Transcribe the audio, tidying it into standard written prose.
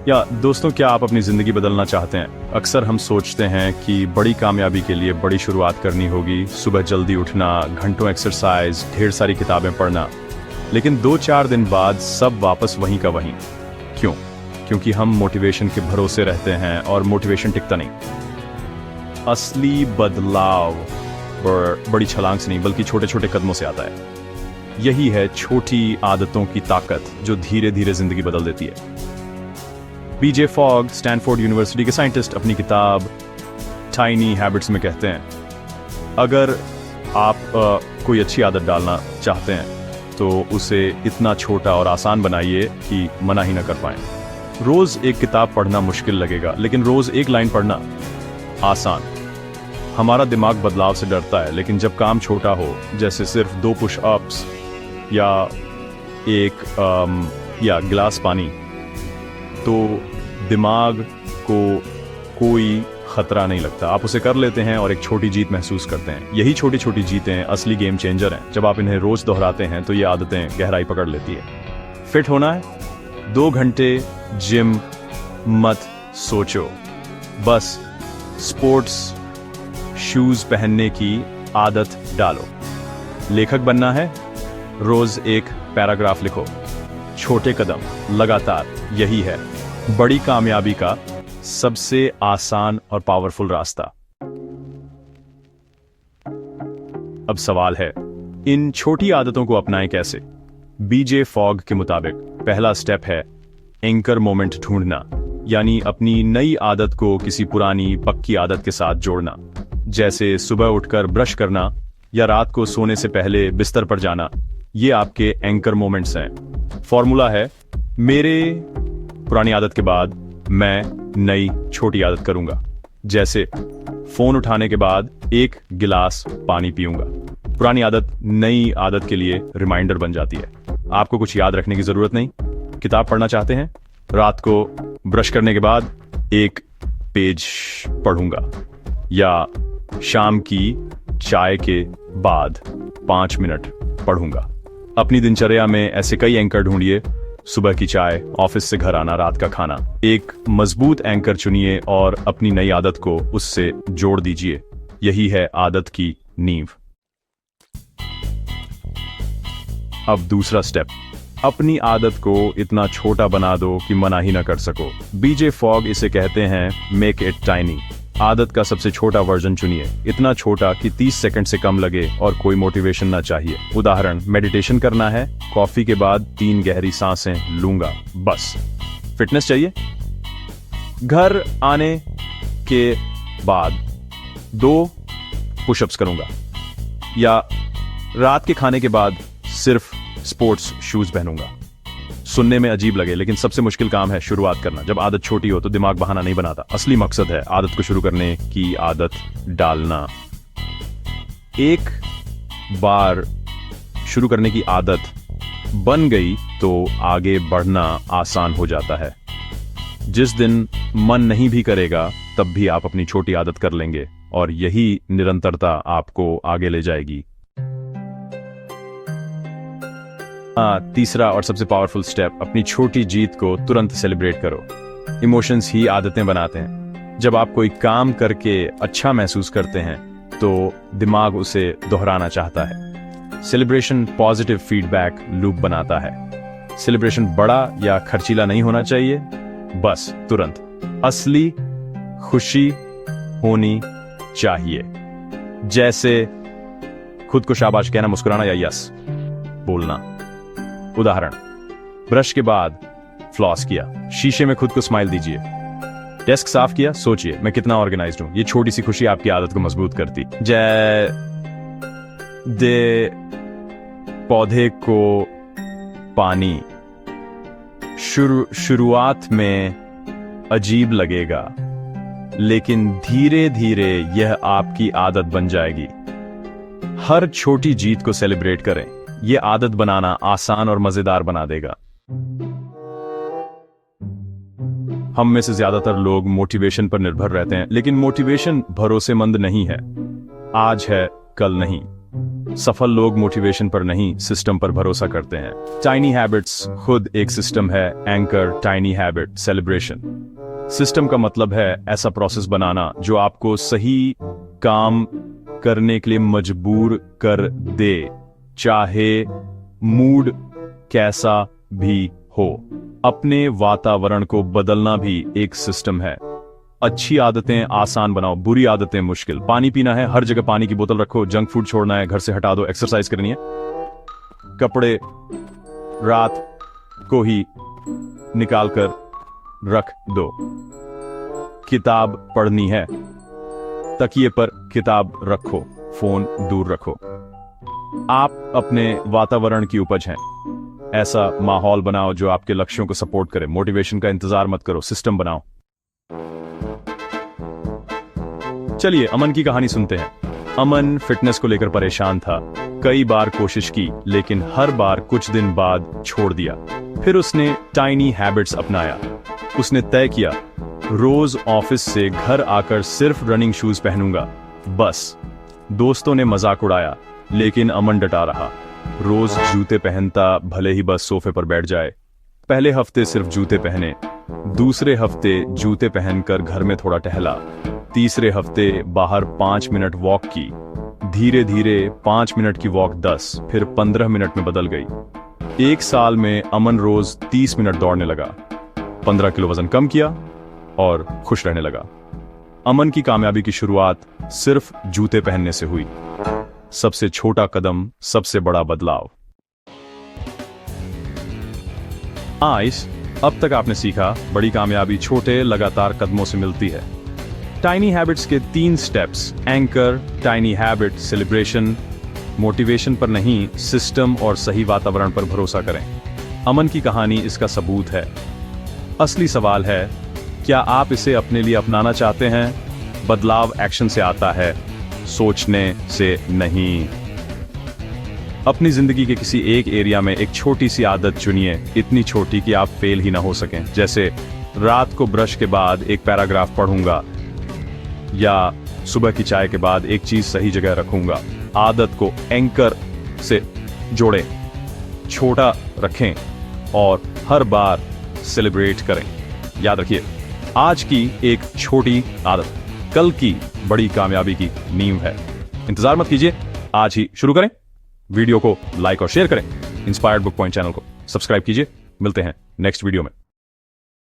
या दोस्तों, क्या आप अपनी ज़िंदगी बदलना चाहते हैं? अक्सर हम सोचते हैं कि बड़ी कामयाबी के लिए बड़ी शुरुआत करनी होगी, सुबह जल्दी उठना, घंटों एक्सरसाइज, ढेर सारी किताबें पढ़ना। लेकिन 2-4 दिन बाद सब वापस वहीं का वहीं। क्यों? क्योंकि हम मोटिवेशन के भरोसे रहते हैं और मोटिवेशन टिकता नहीं। असली बदलाव बड़ी छलांग से नहीं बल्कि छोटे छोटे कदमों से आता है। यही है छोटी आदतों की ताकत जो धीरे धीरे जिंदगी बदल देती है। बीजे फॉग, स्टैनफोर्ड यूनिवर्सिटी के साइंटिस्ट, अपनी किताब टाइनी हैबिट्स में कहते हैं, अगर आप कोई अच्छी आदत डालना चाहते हैं तो उसे इतना छोटा और आसान बनाइए कि मना ही ना कर पाएं। रोज एक किताब पढ़ना मुश्किल लगेगा, लेकिन रोज एक लाइन पढ़ना आसान। हमारा दिमाग बदलाव से डरता है, लेकिन जब काम छोटा हो, जैसे सिर्फ 2 पुशअप्स या या गिलास पानी, तो दिमाग को कोई खतरा नहीं लगता। आप उसे कर लेते हैं और एक छोटी जीत महसूस करते हैं। यही छोटी छोटी जीतें असली गेम चेंजर हैं। जब आप इन्हें रोज दोहराते हैं तो ये आदतें गहराई पकड़ लेती है। फिट होना है? 2 घंटे जिम मत सोचो, बस स्पोर्ट्स शूज पहनने की आदत डालो। लेखक बनना है? रोज एक पैराग्राफ लिखो। छोटे कदम लगातार, यही है बड़ी कामयाबी का सबसे आसान और पावरफुल रास्ता। अब सवाल है, इन छोटी आदतों को अपनाएं कैसे? बीजे फॉग के मुताबिक पहला स्टेप है एंकर मोमेंट ढूंढना, यानी अपनी नई आदत को किसी पुरानी पक्की आदत के साथ जोड़ना। जैसे सुबह उठकर ब्रश करना या रात को सोने से पहले बिस्तर पर जाना। ये आपके एंकर मोमेंट्स हैं। फॉर्मूला है, मेरे पुरानी आदत के बाद मैं नई छोटी आदत करूंगा। जैसे फोन उठाने के बाद 1 गिलास पानी पीऊंगा। पुरानी आदत नई आदत के लिए रिमाइंडर बन जाती है। आपको कुछ याद रखने की जरूरत नहीं। किताब पढ़ना चाहते हैं? रात को ब्रश करने के बाद 1 पेज पढ़ूंगा, या शाम की चाय के बाद 5 मिनट पढ़ूंगा। अपनी दिनचर्या में ऐसे कई एंकर ढूंढिए। सुबह की चाय, ऑफिस से घर आना, रात का खाना। एक मजबूत एंकर चुनिए और अपनी नई आदत को उससे जोड़ दीजिए। यही है आदत की नींव। अब दूसरा स्टेप, अपनी आदत को इतना छोटा बना दो कि मना ही ना कर सको। बीजे फॉग इसे कहते हैं मेक इट टाइनी। आदत का सबसे छोटा वर्जन चुनिए, इतना छोटा कि 30 सेकंड से कम लगे और कोई मोटिवेशन ना चाहिए। उदाहरण, मेडिटेशन करना है, कॉफी के बाद 3 गहरी सांसें लूंगा, बस। फिटनेस चाहिए? घर आने के बाद 2 पुशअप्स करूंगा, या रात के खाने के बाद सिर्फ स्पोर्ट्स शूज पहनूंगा। सुनने में अजीब लगे, लेकिन सबसे मुश्किल काम है शुरुआत करना। जब आदत छोटी हो तो दिमाग बहाना नहीं बनाता। असली मकसद है आदत को शुरू करने की आदत डालना। एक बार शुरू करने की आदत बन गई तो आगे बढ़ना आसान हो जाता है। जिस दिन मन नहीं भी करेगा, तब भी आप अपनी छोटी आदत कर लेंगे, और यही निरंतरता आपको आगे ले जाएगी। तीसरा और सबसे पावरफुल स्टेप, अपनी छोटी जीत को तुरंत सेलिब्रेट करो। इमोशंस ही आदतें बनाते हैं। जब आप कोई काम करके अच्छा महसूस करते हैं तो दिमाग उसे दोहराना चाहता है। सेलिब्रेशन पॉजिटिव फीडबैक लूप बनाता है। सेलिब्रेशन बड़ा या खर्चीला नहीं होना चाहिए, बस तुरंत असली खुशी होनी चाहिए। जैसे खुद को शाबाश कहना, मुस्कुराना या यस बोलना। उदाहरण, ब्रश के बाद फ्लॉस किया, शीशे में खुद को स्माइल दीजिए। डेस्क साफ किया, सोचिए मैं कितना ऑर्गेनाइज्ड हूं। ये छोटी सी खुशी आपकी आदत को मजबूत करती। जय दे पौधे को पानी। शुरुआत में अजीब लगेगा, लेकिन धीरे धीरे यह आपकी आदत बन जाएगी। हर छोटी जीत को सेलिब्रेट करें। यह आदत बनाना आसान और मजेदार बना देगा। हम में से ज्यादातर लोग मोटिवेशन पर निर्भर रहते हैं, लेकिन मोटिवेशन भरोसेमंद नहीं है। आज है, कल नहीं। सफल लोग मोटिवेशन पर नहीं, सिस्टम पर भरोसा करते हैं। टाइनी हैबिट्स खुद एक सिस्टम है। Anchor, tiny habit, celebration. System का मतलब है ऐसा प्रोसेस बनाना जो आपको सही काम करने के लिए मजबूर कर दे, चाहे मूड कैसा भी हो। अपने वातावरण को बदलना भी एक सिस्टम है। अच्छी आदतें आसान बनाओ, बुरी आदतें मुश्किल। पानी पीना है, हर जगह पानी की बोतल रखो। जंक फूड छोड़ना है, घर से हटा दो। एक्सरसाइज करनी है, कपड़े रात को ही निकाल कर रख दो। किताब पढ़नी है, तकिए पर किताब रखो, फोन दूर रखो। आप अपने वातावरण की उपज हैं। ऐसा माहौल बनाओ जो आपके लक्ष्यों को सपोर्ट करे। मोटिवेशन का इंतजार मत करो, सिस्टम बनाओ। चलिए अमन की कहानी सुनते हैं। अमन फिटनेस को लेकर परेशान था। कई बार कोशिश की, लेकिन हर बार कुछ दिन बाद छोड़ दिया। फिर उसने टाइनी हैबिट्स अपनाया। उसने तय किया, रोज ऑफिस से घर आकर सिर्फ रनिंग शूज पहनूंगा, बस। दोस्तों ने मजाक उड़ाया, लेकिन अमन डटा रहा। रोज जूते पहनता, भले ही बस सोफे पर बैठ जाए। पहले हफ्ते सिर्फ जूते पहने, दूसरे हफ्ते जूते पहनकर घर में थोड़ा टहला, तीसरे हफ्ते बाहर 5 मिनट वॉक की। धीरे धीरे 5 मिनट की वॉक 10, फिर 15 मिनट में बदल गई। 1 साल में अमन रोज 30 मिनट दौड़ने लगा, 15 किलो वजन कम किया और खुश रहने लगा। अमन की कामयाबी की शुरुआत सिर्फ जूते पहनने से हुई। सबसे छोटा कदम, सबसे बड़ा बदलाव। आइस, अब तक आपने सीखा, बड़ी कामयाबी छोटे लगातार कदमों से मिलती है। टाइनी हैबिट्स के 3 steps, anchor, tiny habit, celebration. Motivation पर नहीं, सिस्टम और सही वातावरण पर भरोसा करें। अमन की कहानी इसका सबूत है। असली सवाल है, क्या आप इसे अपने लिए अपनाना चाहते हैं? बदलाव एक्शन से आता है, सोचने से नहीं। अपनी जिंदगी के किसी एक एरिया में एक छोटी सी आदत चुनिए, इतनी छोटी कि आप फेल ही ना हो सकें। जैसे रात को ब्रश के बाद एक पैराग्राफ पढ़ूंगा, या सुबह की चाय के बाद एक चीज सही जगह रखूंगा। आदत को एंकर से जोड़ें, छोटा रखें और हर बार सेलिब्रेट करें। याद रखिए, आज की एक छोटी आदत कल की बड़ी कामयाबी की नींव है। इंतजार मत कीजिए, आज ही शुरू करें। वीडियो को लाइक और शेयर करें। इंस्पायर्ड बुक पॉइंट चैनल को सब्सक्राइब कीजिए। मिलते हैं नेक्स्ट वीडियो में।